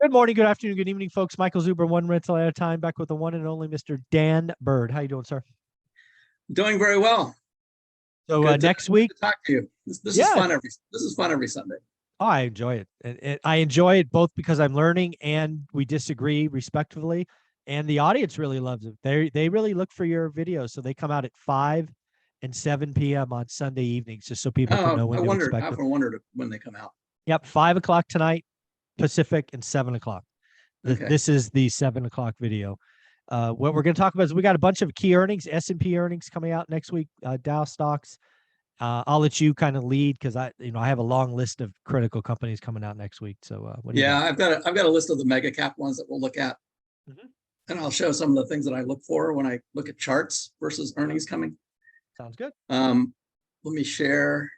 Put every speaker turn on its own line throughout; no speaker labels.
Good morning, good afternoon, good evening, folks. Michael Zuber, one rental at a time, back with the one and only Mr. Dan Bird. How you doing, sir?
Doing very well.
So next
Good
week,
to talk to you. This is
yeah,
fun every Sunday.
oh, I enjoy it. I enjoy it both because I'm learning and we disagree respectfully, and the audience really loves it. They really look for your videos, so they come out at 5 and 7 p.m. on Sunday evenings, just so people can know when to expect
I
them.
often wondered when they come out.
Yep, 5 o'clock tonight Pacific and 7 o'clock.
Okay.
This is the 7 o'clock video. What we're going to talk about is we got a bunch of key earnings, S&P earnings coming out next week, Dow stocks. I'll let you kind of lead because I have a long list of critical companies coming out next week. So what do you got?
I've got a list of the mega cap ones that we'll look at, and I'll show some of the things that I look for when I look at charts versus earnings coming.
Sounds good.
Let me share,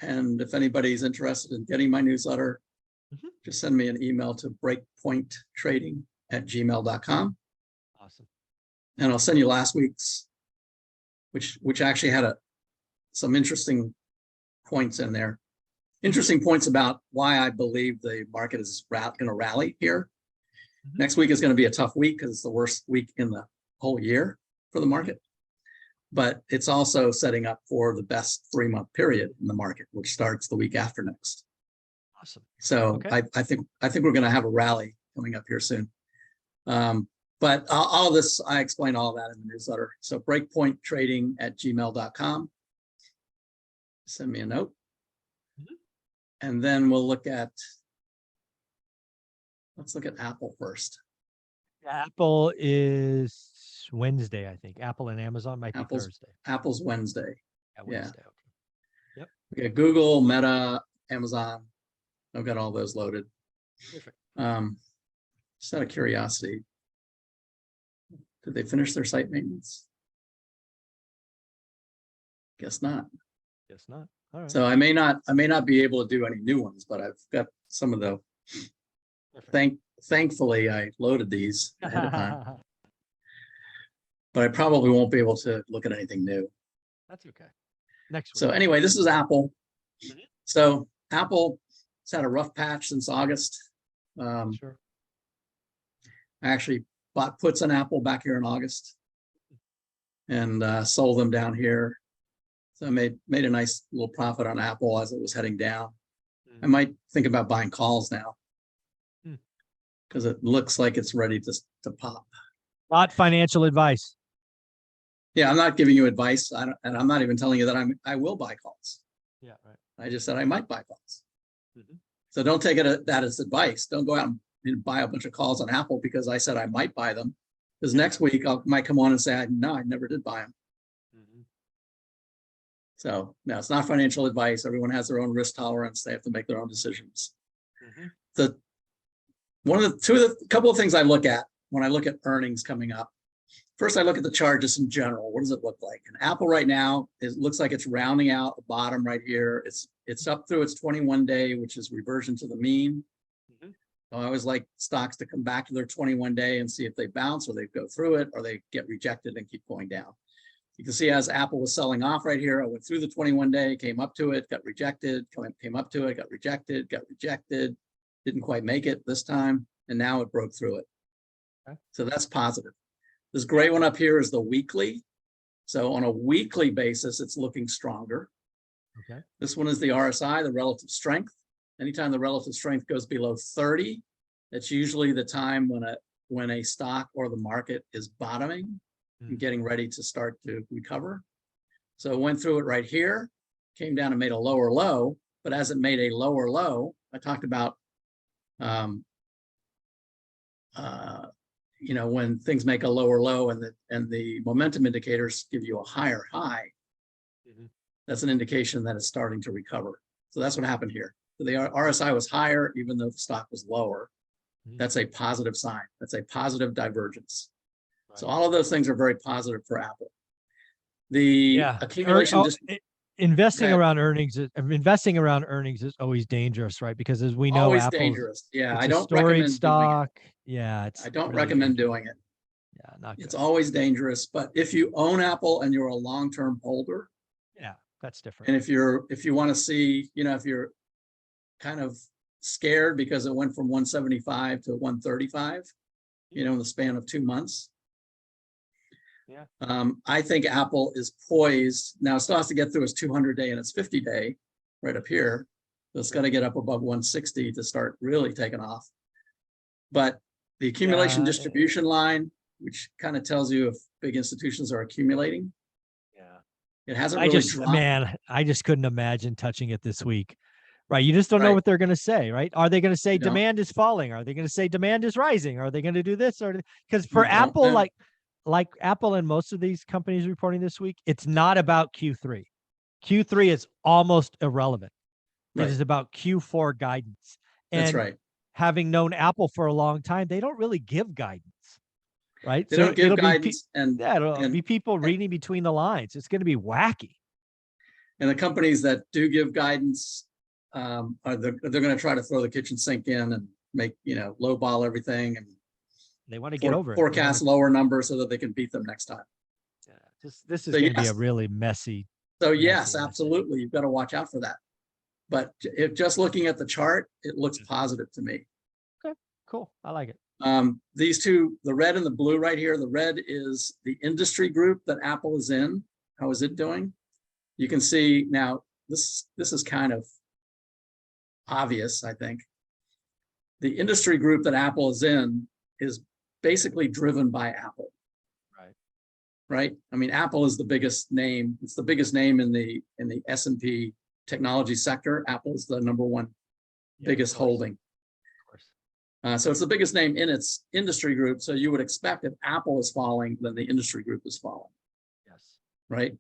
and if anybody's interested in getting my newsletter, just send me an email to breakpointtrading@gmail.com.
Awesome.
And I'll send you last week's, which actually had some interesting points in there. Interesting points about why I believe the market is going to rally here. Next week is going to be a tough week because it's the worst week in the whole year for the market. But it's also setting up for the best 3-month period in the market, which starts the week after next.
Awesome.
So
okay.
I think we're going to have a rally coming up here soon. But all of this, I explain all of that in the newsletter. So breakpointtrading@gmail.com. Send me a note. And then we'll let's look at Apple first.
Apple is Wednesday, I think. Apple and Amazon might be Thursday.
Apple's Wednesday.
Yeah, Wednesday. Okay. Yep.
Okay, Google, Meta, Amazon. I've got all those loaded.
Perfect.
Just out of curiosity, did they finish their site maintenance? Guess not.
Guess not. All right.
So I may not be able to do any new ones, but I've got some of the. Thankfully, I loaded these ahead of time, but I probably won't be able to look at anything new.
That's okay. Next week.
So anyway, this is Apple. So Apple has had a rough patch since August.
Sure.
I actually bought puts on Apple back here in August and sold them down here. So I made a nice little profit on Apple as it was heading down. I might think about buying calls now because it looks like it's ready to pop.
Not financial advice.
Yeah, I'm not giving you advice, and I'm not even telling you that I will buy calls.
Yeah, right.
I just said I might buy calls. So don't take that as advice. Don't go out and buy a bunch of calls on Apple because I said I might buy them. Because next week I might come on and say, no, I never did buy them. So no, it's not financial advice. Everyone has their own risk tolerance. They have to make their own decisions. A couple of things I look at when I look at earnings coming up. First, I look at the chart just in general. What does it look like? And Apple right now, it looks like it's rounding out the bottom right here. It's up through its 21-day, which is reversion to the mean. So I always like stocks to come back to their 21-day and see if they bounce or they go through it or they get rejected and keep going down. You can see as Apple was selling off right here, I went through the 21-day, came up to it, got rejected, came up to it, got rejected, didn't quite make it this time, and now it broke through it. So that's positive. This gray one up here is the weekly. So on a weekly basis, it's looking stronger. This one is the RSI, the relative strength. Anytime the relative strength goes below 30, that's usually the time when a stock or the market is bottoming and getting ready to start to recover. So it went through it right here, came down and made a lower low, but as it made a lower low, I talked about when things make a lower low and the momentum indicators give you a higher high, that's an indication that it's starting to recover. So that's what happened here. So the RSI was higher, even though the stock was lower. That's a positive sign. That's a positive divergence. Right. So all of those things are very positive for Apple. The accumulation.
Investing around earnings is always dangerous, right? Because as we know,
always
Apple's
dangerous. Yeah,
it's
I don't
storied
recommend
stock.
Doing it.
Yeah,
I don't recommend doing it.
Yeah, not good.
It's always dangerous. But if you own Apple and you're a long-term holder,
yeah, that's different.
And if you want to see, if you're kind of scared because it went from 175 to 135, you know, in the span of 2 months.
Yeah.
I think Apple is poised. Now it still has to get through its 200-day and its 50-day right up here. So it's got to get up above 160 to start really taking off. But the accumulation distribution line, which kind of tells you if big institutions are accumulating, it hasn't really dropped.
Man, I just couldn't imagine touching it this week. Right. You just don't know what they're going to say, right? Are they going to say demand is falling? Are they going to say demand is rising? Are they going to do this? Or because for Apple, like Apple and most of these companies reporting this week, it's not about Q3. Q3 is almost irrelevant. It is about Q4 guidance. And
that's right.
Having known Apple for a long time, they don't really give guidance. Right.
They don't give guidance,
it'll be people reading between the lines. It's going to be wacky.
And the companies that do give guidance, they're going to try to throw the kitchen sink in and make, you know, lowball everything, and
they want to get over it.
Forecast lower numbers so that they can beat them next time.
Yeah, this is going to be a really messy.
So yes, absolutely, you've got to watch out for that. But if just looking at the chart, it looks positive to me.
Okay, cool. I like it.
These two, the red and the blue right here, the red is the industry group that Apple is in. How is it doing? You can see now, this is kind of obvious, I think. The industry group that Apple is in is basically driven by Apple. Right? I mean, Apple is the biggest name. It's the biggest name in the S&P technology sector. Apple is the #1 biggest holding. So it's the biggest name in its industry group. So you would expect if Apple is falling, then the industry group is falling.
Yes.
Right.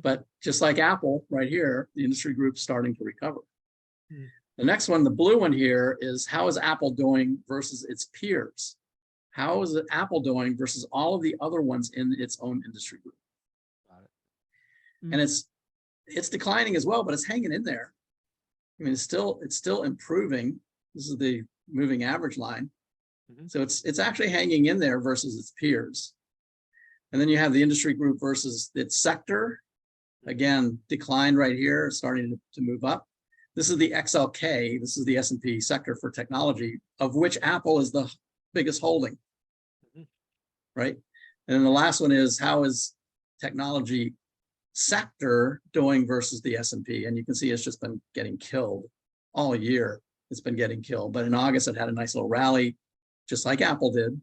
But just like Apple right here, the industry group's starting to recover. The next one, the blue one here, is how is Apple doing versus its peers? How is Apple doing versus all of the other ones in its own industry group? And it's declining as well, but it's hanging in there. I mean, it's still improving. This is the moving average line. So it's actually hanging in there versus its peers. And then you have the industry group versus its sector. Again, decline right here, starting to move up. This is the XLK. This is the S&P sector for technology, of which Apple is the biggest holding. Right. And then the last one is how is technology sector doing versus the S&P? And you can see it's just been getting killed all year. It's been getting killed. But in August, it had a nice little rally, just like Apple did.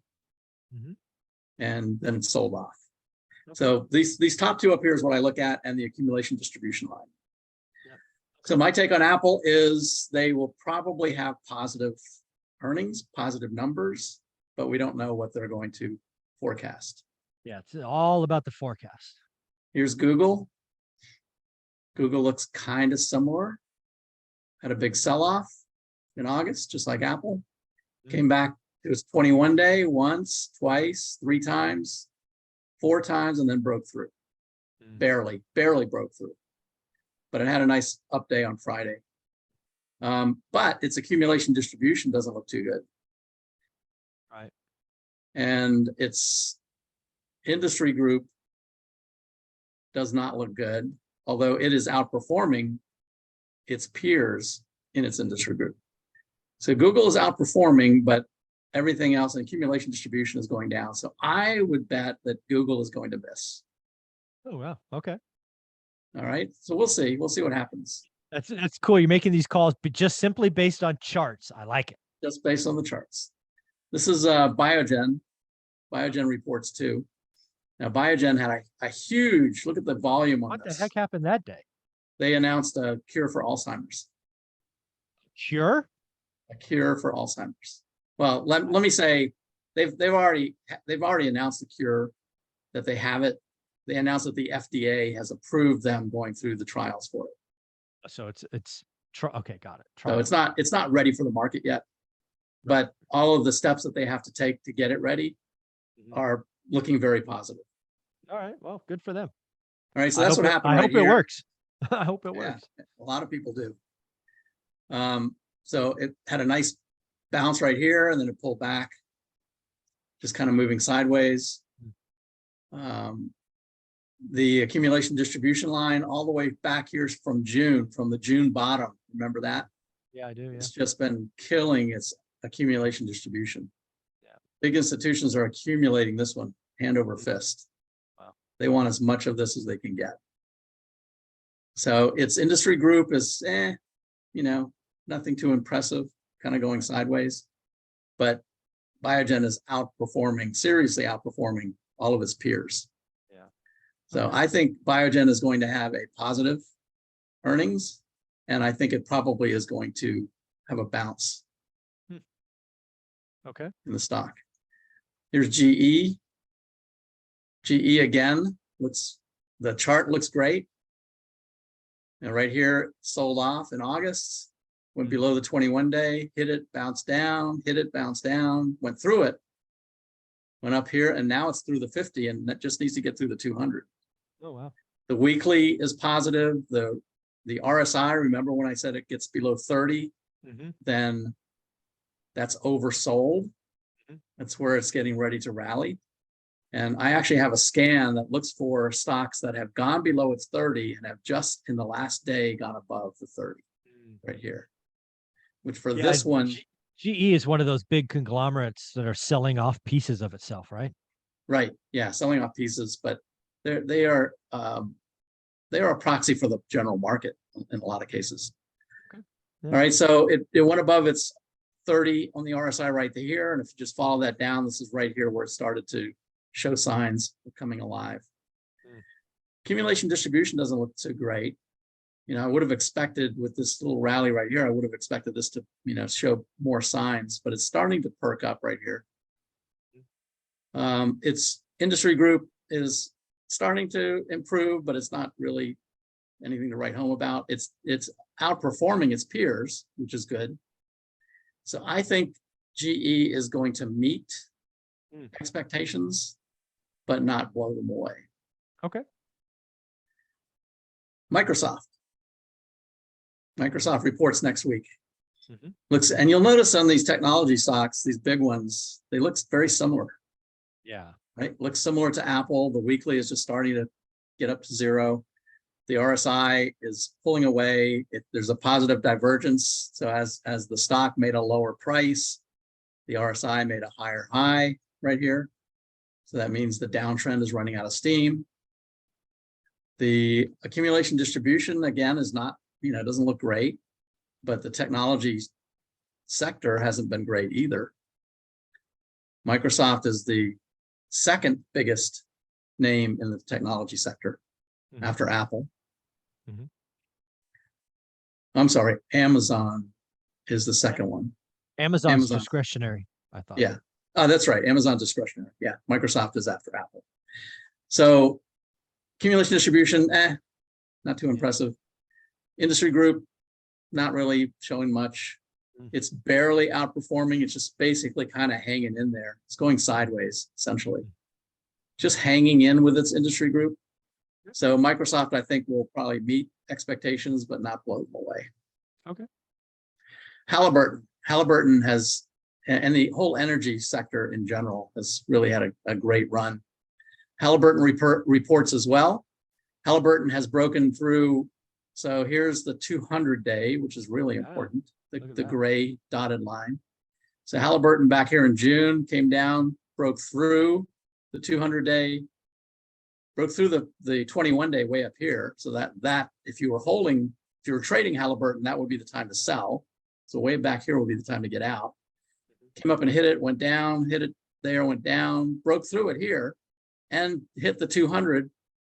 And then it sold off. So these top two up here is what I look at, and the accumulation distribution line. So my take on Apple is they will probably have positive earnings, positive numbers, but we don't know what they're going to forecast.
Yeah, it's all about the forecast.
Here's Google. Google looks kind of similar. Had a big sell-off in August, just like Apple. Came back. It was 21-day, once, twice, 3 times, 4 times, and then broke through. Barely broke through. But it had a nice up day on Friday. But its accumulation distribution doesn't look too good.
Right.
And its industry group does not look good, although it is outperforming its peers in its industry group. So Google is outperforming, but everything else in accumulation distribution is going down. So I would bet that Google is going to miss.
Oh, wow. Okay.
All right. So we'll see. We'll see what happens.
That's cool. You're making these calls, but just simply based on charts. I like it.
Just based on the charts. This is Biogen. Biogen reports too. Now, Biogen had a huge, look at the volume on this.
What the heck happened that day?
They announced a cure for Alzheimer's.
Cure?
A cure for Alzheimer's. Well, let me say, they've already announced the cure, that they have it. They announced that the FDA has approved them going through the trials for it.
So okay, got it.
So it's not ready for the market yet, but all of the steps that they have to take to get it ready are looking very positive.
All right. Well, good for them.
All right. So that's what happened.
I hope it works. I hope it works.
A lot of people do. So it had a nice bounce right here, and then it pulled back, just kind of moving sideways. The accumulation distribution line all the way back here is from June, from the June bottom. Remember that?
Yeah, I do. Yeah.
It's just been killing its accumulation distribution.
Yeah.
Big institutions are accumulating this one hand over fist.
Wow.
They want as much of this as they can get. So its industry group is, nothing too impressive, kind of going sideways. But Biogen is seriously outperforming all of its peers.
Yeah.
So
Okay.
I think Biogen is going to have a positive earnings, and I think it probably is going to have a bounce
Okay.
in the stock. Here's GE. GE again, the chart looks great. And right here, sold off in August, went below the 21-day, hit it, bounced down, hit it, bounced down, went through it, went up here, and now it's through the 50, and that just needs to get through the 200.
Oh, wow.
The weekly is positive. The RSI, remember when I said it gets below 30, then that's oversold. That's where it's getting ready to rally. And I actually have a scan that looks for stocks that have gone below its 30 and have just in the last day gone above the 30 right here, which for this one.
GE is one of those big conglomerates that are selling off pieces of itself, right?
Right. Yeah. Selling off pieces, but they are a proxy for the general market in a lot of cases.
Okay. Yeah.
All right. So it went above its 30 on the RSI right here. And if you just follow that down, this is right here where it started to show signs of coming alive. Accumulation distribution doesn't look so great. I would have expected with this little rally right here, I would have expected this to, show more signs, but it's starting to perk up right here. Its industry group is starting to improve, but it's not really anything to write home about. It's outperforming its peers, which is good. So I think GE is going to meet expectations, but not blow them away.
Okay.
Microsoft reports next week. And you'll notice on these technology stocks, these big ones, they look very similar.
Yeah.
Right. Looks similar to Apple. The weekly is just starting to get up to zero. The RSI is pulling away. There's a positive divergence. So as the stock made a lower price, the RSI made a higher high right here. So that means the downtrend is running out of steam. The accumulation distribution, again, is not, doesn't look great, but the technology sector hasn't been great either. Microsoft is the second biggest name in the technology sector after Apple. I'm sorry, Amazon is the second one.
Amazon's discretionary, I thought.
Yeah. Oh, that's right. Amazon discretionary. Yeah. Microsoft is after Apple. So accumulation distribution, not too impressive. Industry group, not really showing much. It's barely outperforming. It's just basically kind of hanging in there. It's going sideways, essentially. Just hanging in with its industry group. So Microsoft, I think, will probably meet expectations, but not blow them away.
Okay.
Haliburton has, and the whole energy sector in general has really had a great run. Haliburton reports as well. Haliburton has broken through. So here's the 200-day, which is really important, the gray dotted line. So Haliburton back here in June came down, broke through the 200-day, broke through the 21-day way up here. So that if you were trading Haliburton, that would be the time to sell. So way back here will be the time to get out. Came up and hit it, went down, hit it there, went down, broke through it here, and hit the 200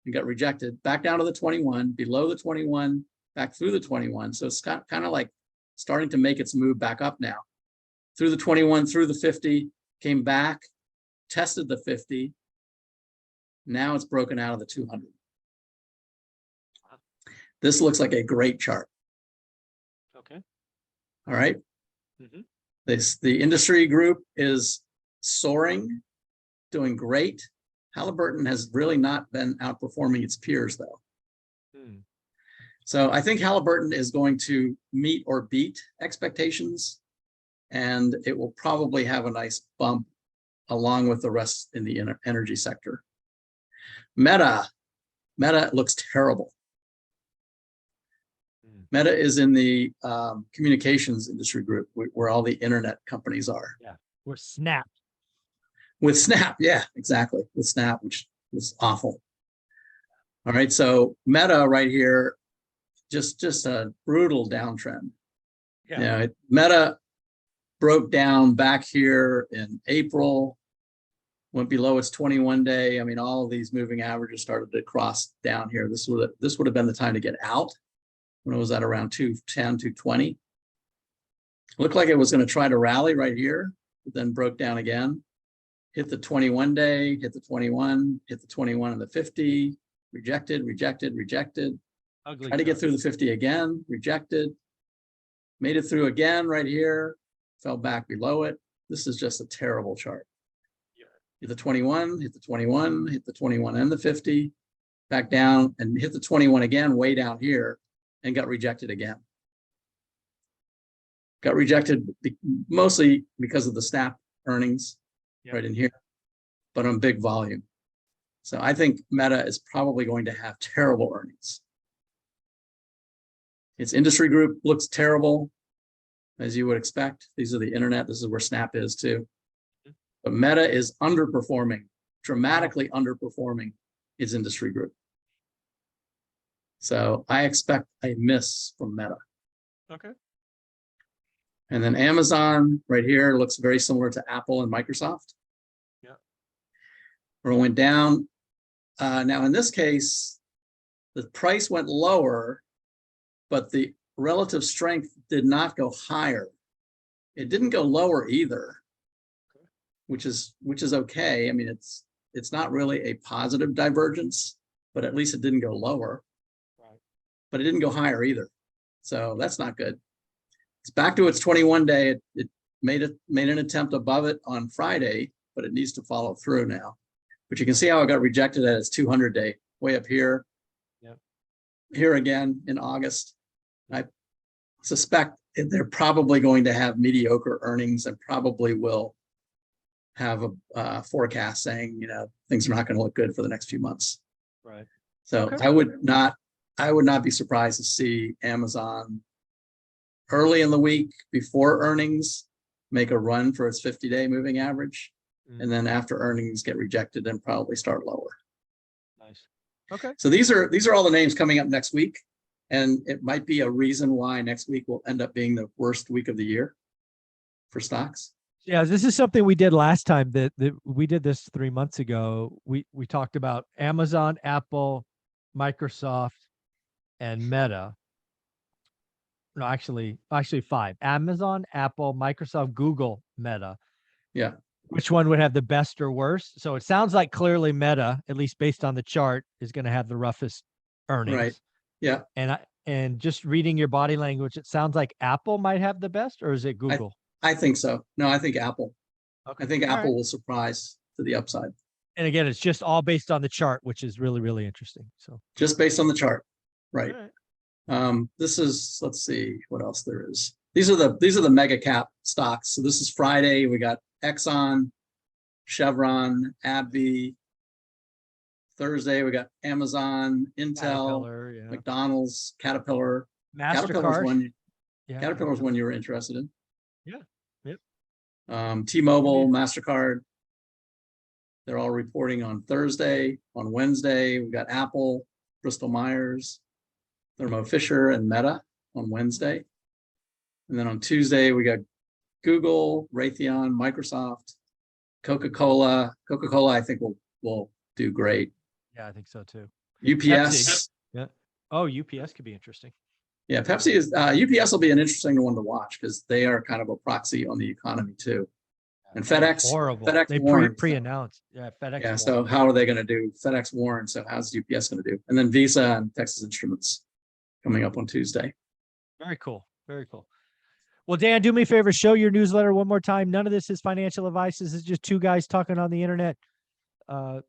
and got rejected. Back down to the 21, below the 21, back through the 21. So it's kind of like starting to make its move back up now. Through the 21, through the 50, came back, tested the 50. Now it's broken out of the 200. This looks like a great chart.
Okay.
All right. The industry group is soaring, doing great. Haliburton has really not been outperforming its peers, though. So I think Haliburton is going to meet or beat expectations, and it will probably have a nice bump along with the rest in the energy sector. Meta looks terrible. Meta is in the communications industry group where all the internet companies are.
Yeah. We're Snap.
With Snap, yeah, exactly. With Snap, which was awful. All right, so Meta right here, just a brutal downtrend.
Yeah.
You know, Meta broke down back here in April, went below its 21-day. I mean, all of these moving averages started to cross down here. This would have been the time to get out when it was at around 210, 220. Looked like it was going to try to rally right here, but then broke down again. Hit the 21-day, hit the 21, hit the 21 and the 50, rejected, rejected, rejected.
Ugly.
Tried to get through the 50 again, rejected. Made it through again right here, fell back below it. This is just a terrible chart. Hit the 21, hit the 21, hit the 21 and the 50, back down and hit the 21 again, way down here, and got rejected again. Got rejected mostly because of the Snap earnings right in here, but on big volume. So I think Meta is probably going to have terrible earnings. Its industry group looks terrible, as you would expect. These are the internet. This is where Snap is too. But Meta is underperforming, dramatically underperforming its industry group. So I expect a miss from Meta.
Okay.
And then Amazon right here looks very similar to Apple and Microsoft.
Yeah.
Where it went down. Now in this case, the price went lower, but the relative strength did not go higher. It didn't go lower either, which is okay. I mean, it's not really a positive divergence, but at least it didn't go lower. Right. But it didn't go higher either. So that's not good. It's back to its 21-day. It made an attempt above it on Friday, but it needs to follow through now. But you can see how it got rejected at its 200-day, way up here. Yep. Here again in August. I suspect they're probably going to have mediocre earnings and probably will have a forecast saying, you know, things are not going to look good for the next few months.
Right.
So okay. I would not be surprised to see Amazon early in the week before earnings make a run for its 50-day moving average, and then after earnings get rejected and probably start lower.
Nice. Okay.
So these are all the names coming up next week, and it might be a reason why next week will end up being the worst week of the year for stocks.
Yeah, this is something we did last time. That we did this 3 months ago. We talked about Amazon, Apple, Microsoft, and Meta. No, actually 5. Amazon, Apple, Microsoft, Google, Meta.
Yeah.
Which one would have the best or worst? So it sounds like clearly Meta, at least based on the chart, is going to have the roughest earnings.
Right. Yeah.
And just reading your body language, it sounds like Apple might have the best, or is it Google?
I think so. No, I think Apple. Okay. I think
all
Apple will surprise to the upside.
And again, it's just all based on the chart, which is really, really interesting. So
just based on the chart. Right.
All right.
This is, let's see what else there is. These are the mega cap stocks. So this is Friday. We got Exxon, Chevron, AbbVie. Thursday, we got Amazon, Intel, yeah. McDonald's, Caterpillar.
MasterCard.
Caterpillar's one you were interested in.
Yeah. Yep.
T-Mobile, MasterCard. They're all reporting on Thursday. On Wednesday, we got Apple, Bristol Myers, Thermo Fisher, and Meta on Wednesday. And then on Tuesday, we got Google, Raytheon, Microsoft, Coca-Cola. Coca-Cola, I think will do great.
Yeah, I think so too.
UPS.
Pepsi. Yeah. Oh, UPS could be interesting.
Yeah, Pepsi is UPS will be an interesting one to watch because they are kind of a proxy on the economy too. And FedEx,
horrible.
FedEx
they
warned.
pre-announced. Yeah, FedEx.
Yeah. So how are they going to do? FedEx warned. So how's UPS going to do? And then Visa and Texas Instruments coming up on Tuesday.
Very cool. Very cool. Well, Dan, do me a favor. Show your newsletter one more time. None of this is financial advice. This is just two guys talking on the internet.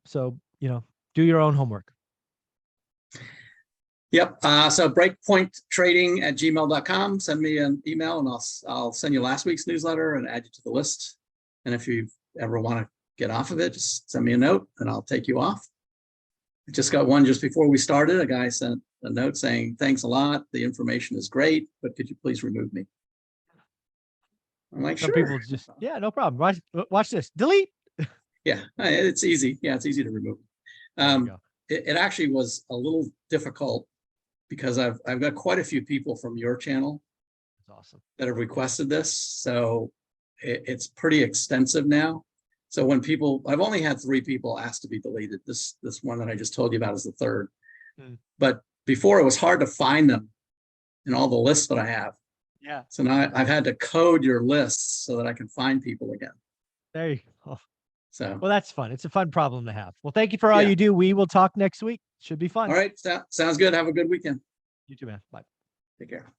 So do your own homework.
Yep. So breakpointtrading@gmail.com. Send me an email and I'll send you last week's newsletter and add you to the list. And if you ever want to get off of it, just send me a note and I'll take you off. I just got one just before we started. A guy sent a note saying, thanks a lot. The information is great, but could you please remove me? I'm like,
Some
sure.
people just, yeah, no problem. Watch this. Delete.
Yeah, it's easy. Yeah, it's easy to remove.
There you go.
It actually was a little difficult because I've got quite a few people from your channel
That's awesome.
that have requested this. So it's pretty extensive now. So when people, I've only had 3 people ask to be deleted. This one that I just told you about is the 3rd. But before it was hard to find them in all the lists that I have.
Yeah.
So now I've had to code your lists so that I can find people again.
There you go.
So,
Well, that's fun. It's a fun problem to have. Well, thank you for all
Yeah.
you do. We will talk next week. Should be fun.
all right. Sounds good. Have a good weekend.
You too, man. Bye.
Take care.